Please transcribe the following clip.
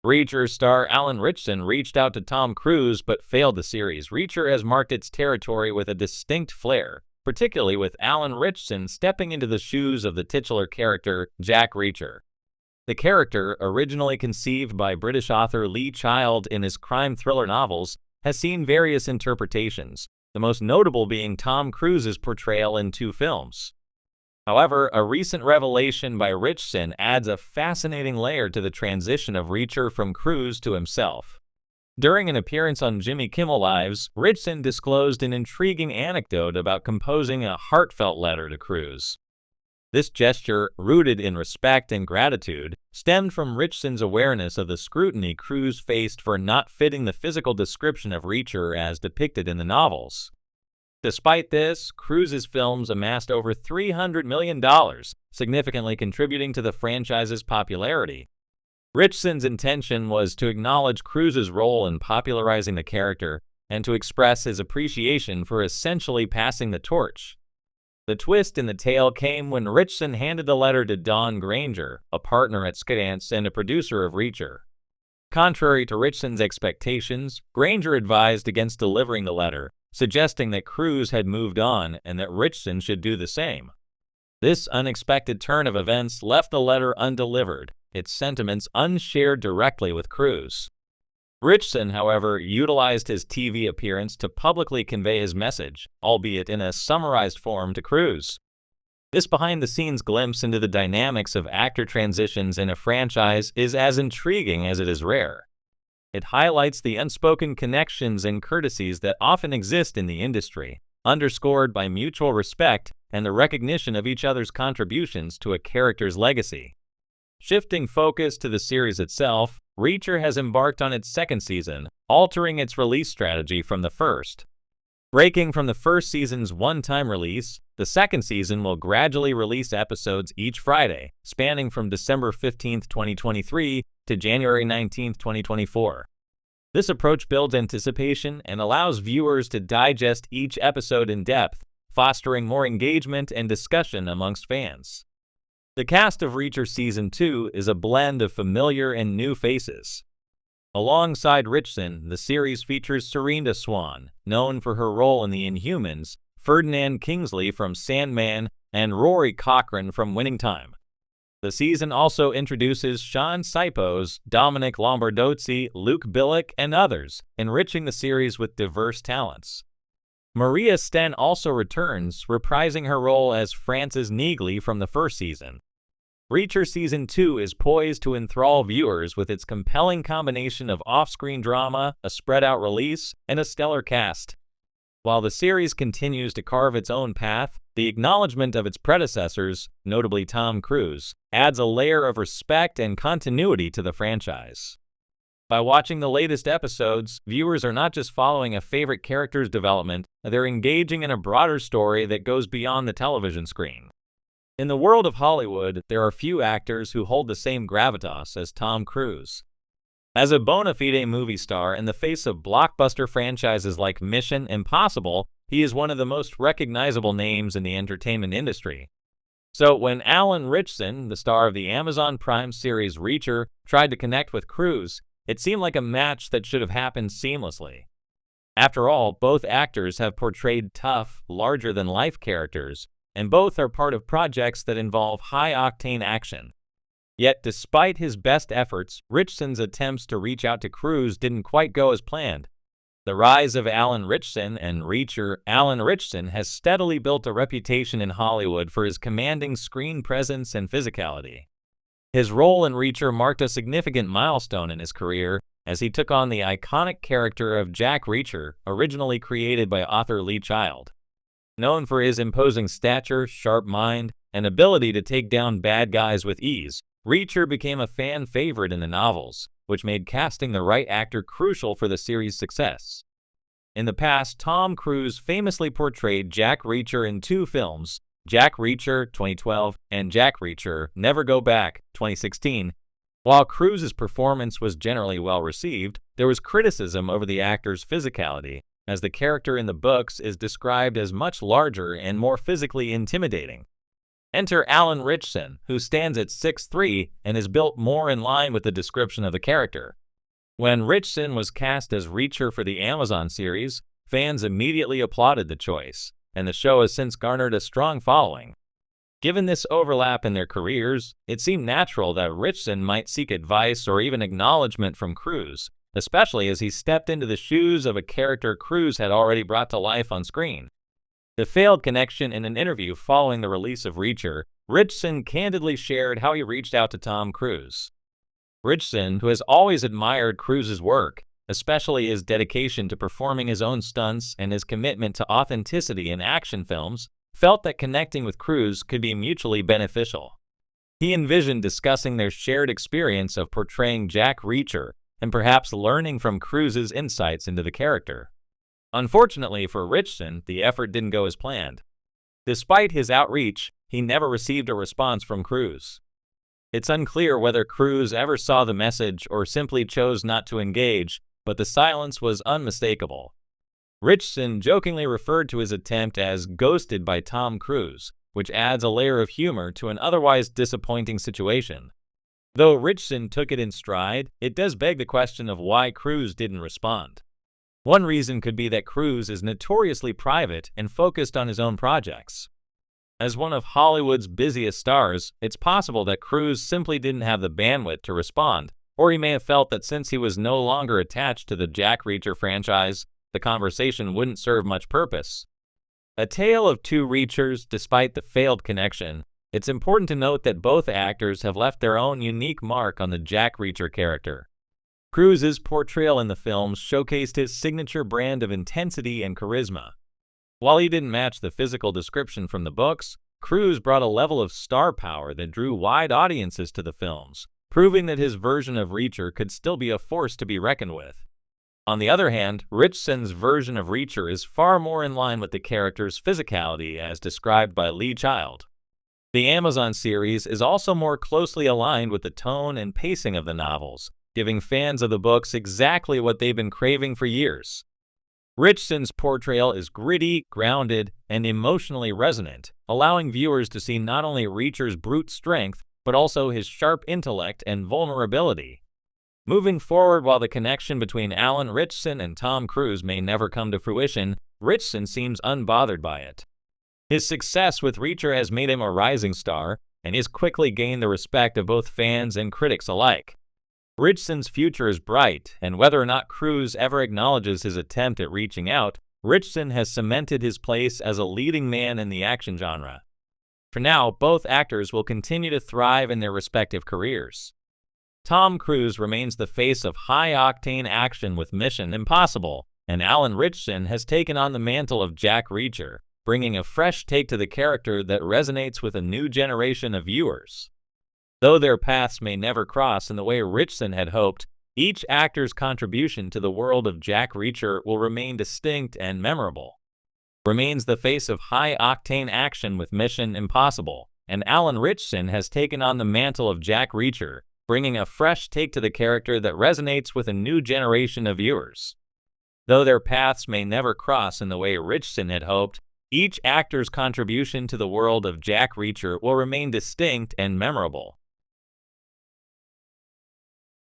Reacher star Alan Ritchson reached out to Tom Cruise but failed the series. Reacher has marked its territory with a distinct flair, particularly with Alan Ritchson stepping into the shoes of the titular character, Jack Reacher. The character, originally conceived by British author Lee Child in his crime thriller novels, has seen various interpretations, the most notable being Tom Cruise's portrayal in 2 films. However, a recent revelation by Ritchson adds a fascinating layer to the transition of Reacher from Cruise to himself. During an appearance on Jimmy Kimmel Live's, Ritchson disclosed an intriguing anecdote about composing a heartfelt letter to Cruise. This gesture, rooted in respect and gratitude, stemmed from Ritchson's awareness of the scrutiny Cruise faced for not fitting the physical description of Reacher as depicted in the novels. Despite this, Cruise's films amassed over $300 million, significantly contributing to the franchise's popularity. Ritchson's intention was to acknowledge Cruise's role in popularizing the character and to express his appreciation for essentially passing the torch. The twist in the tale came when Ritchson handed the letter to Don Granger, a partner at Skydance and a producer of Reacher. Contrary to Ritchson's expectations, Granger advised against delivering the letter, suggesting that Cruise had moved on and that Ritchson should do the same. This unexpected turn of events left the letter undelivered, its sentiments unshared directly with Cruise. Ritchson, however, utilized his TV appearance to publicly convey his message, albeit in a summarized form, to Cruise. This behind-the-scenes glimpse into the dynamics of actor transitions in a franchise is as intriguing as it is rare. It highlights the unspoken connections and courtesies that often exist in the industry, underscored by mutual respect and the recognition of each other's contributions to a character's legacy. Shifting focus to the series itself, Reacher has embarked on its 2nd season, altering its release strategy from the first. Breaking from the first season's one-time release, the 2nd season will gradually release episodes each Friday, spanning from December 15, 2023 to January 19, 2024. This approach builds anticipation and allows viewers to digest each episode in depth, fostering more engagement and discussion amongst fans. The cast of Reacher Season 2 is a blend of familiar and new faces. Alongside Ritchson, the series features Serinda Swan, known for her role in The Inhumans, Ferdinand Kingsley from Sandman, and Rory Cochrane from Winning Time. The season also introduces Sean Sipos, Dominic Lombardozzi, Luke Billick, and others, enriching the series with diverse talents. Maria Sten also returns, reprising her role as Frances Neagley from the first season. Reacher Season 2 is poised to enthrall viewers with its compelling combination of off-screen drama, a spread-out release, and a stellar cast. While the series continues to carve its own path, the acknowledgement of its predecessors, notably Tom Cruise, adds a layer of respect and continuity to the franchise. By watching the latest episodes, viewers are not just following a favorite character's development, they're engaging in a broader story that goes beyond the television screen. In the world of Hollywood, there are few actors who hold the same gravitas as Tom Cruise. As a bona fide movie star in the face of blockbuster franchises like Mission Impossible, he is one of the most recognizable names in the entertainment industry. So when Alan Ritchson, the star of the Amazon Prime series Reacher, tried to connect with Cruise, it seemed like a match that should have happened seamlessly. After all, both actors have portrayed tough, larger-than-life characters, and both are part of projects that involve high-octane action. Yet, despite his best efforts, Ritchson's attempts to reach out to Cruise didn't quite go as planned. The rise of Alan Ritchson and Reacher Alan Ritchson has steadily built a reputation in Hollywood for his commanding screen presence and physicality. His role in Reacher marked a significant milestone in his career, as he took on the iconic character of Jack Reacher, originally created by author Lee Child. Known for his imposing stature, sharp mind, and ability to take down bad guys with ease, Reacher became a fan favorite in the novels, which made casting the right actor crucial for the series' success. In the past, Tom Cruise famously portrayed Jack Reacher in 2 films, Jack Reacher 2012 and Jack Reacher Never Go Back 2016. While Cruise's performance was generally well received, there was criticism over the actor's physicality, as the character in the books is described as much larger and more physically intimidating. Enter Alan Ritchson, who stands at 6'3" and is built more in line with the description of the character. When Ritchson was cast as Reacher for the Amazon series, fans immediately applauded the choice, and the show has since garnered a strong following. Given this overlap in their careers, it seemed natural that Ritchson might seek advice or even acknowledgement from Cruise, especially as he stepped into the shoes of a character Cruise had already brought to life on screen. The failed connection. In an interview following the release of Reacher, Ritchson candidly shared how he reached out to Tom Cruise. Ritchson, who has always admired Cruise's work, especially his dedication to performing his own stunts and his commitment to authenticity in action films, felt that connecting with Cruise could be mutually beneficial. He envisioned discussing their shared experience of portraying Jack Reacher and perhaps learning from Cruise's insights into the character. Unfortunately for Ritchson, the effort didn't go as planned. Despite his outreach, he never received a response from Cruise. It's unclear whether Cruise ever saw the message or simply chose not to engage, but the silence was unmistakable. Ritchson jokingly referred to his attempt as "ghosted by Tom Cruise," which adds a layer of humor to an otherwise disappointing situation. Though Ritchson took it in stride, it does beg the question of why Cruise didn't respond. One reason could be that Cruise is notoriously private and focused on his own projects. As one of Hollywood's busiest stars, it's possible that Cruise simply didn't have the bandwidth to respond, or he may have felt that since he was no longer attached to the Jack Reacher franchise, the conversation wouldn't serve much purpose. A tale of two Reachers. Despite the failed connection, it's important to note that both actors have left their own unique mark on the Jack Reacher character. Cruise's portrayal in the films showcased his signature brand of intensity and charisma. While he didn't match the physical description from the books, Cruise brought a level of star power that drew wide audiences to the films, proving that his version of Reacher could still be a force to be reckoned with. On the other hand, Ritchson's version of Reacher is far more in line with the character's physicality as described by Lee Child. The Amazon series is also more closely aligned with the tone and pacing of the novels, giving fans of the books exactly what they've been craving for years. Ritchson's portrayal is gritty, grounded, and emotionally resonant, allowing viewers to see not only Reacher's brute strength, but also his sharp intellect and vulnerability. Moving forward, while the connection between Alan Ritchson and Tom Cruise may never come to fruition, Ritchson seems unbothered by it. His success with Reacher has made him a rising star, and he's quickly gained the respect of both fans and critics alike. Ritchson's future is bright, and whether or not Cruise ever acknowledges his attempt at reaching out, Ritchson has cemented his place as a leading man in the action genre. For now, both actors will continue to thrive in their respective careers. Tom Cruise remains the face of high-octane action with Mission Impossible, and Alan Ritchson has taken on the mantle of Jack Reacher, bringing a fresh take to the character that resonates with a new generation of viewers. Though their paths may never cross in the way Ritchson had hoped, each actor's contribution to the world of Jack Reacher will remain distinct and memorable. Remains the face of high-octane action with Mission Impossible, and Alan Ritchson has taken on the mantle of Jack Reacher, bringing a fresh take to the character that resonates with a new generation of viewers. Though their paths may never cross in the way Ritchson had hoped, each actor's contribution to the world of Jack Reacher will remain distinct and memorable.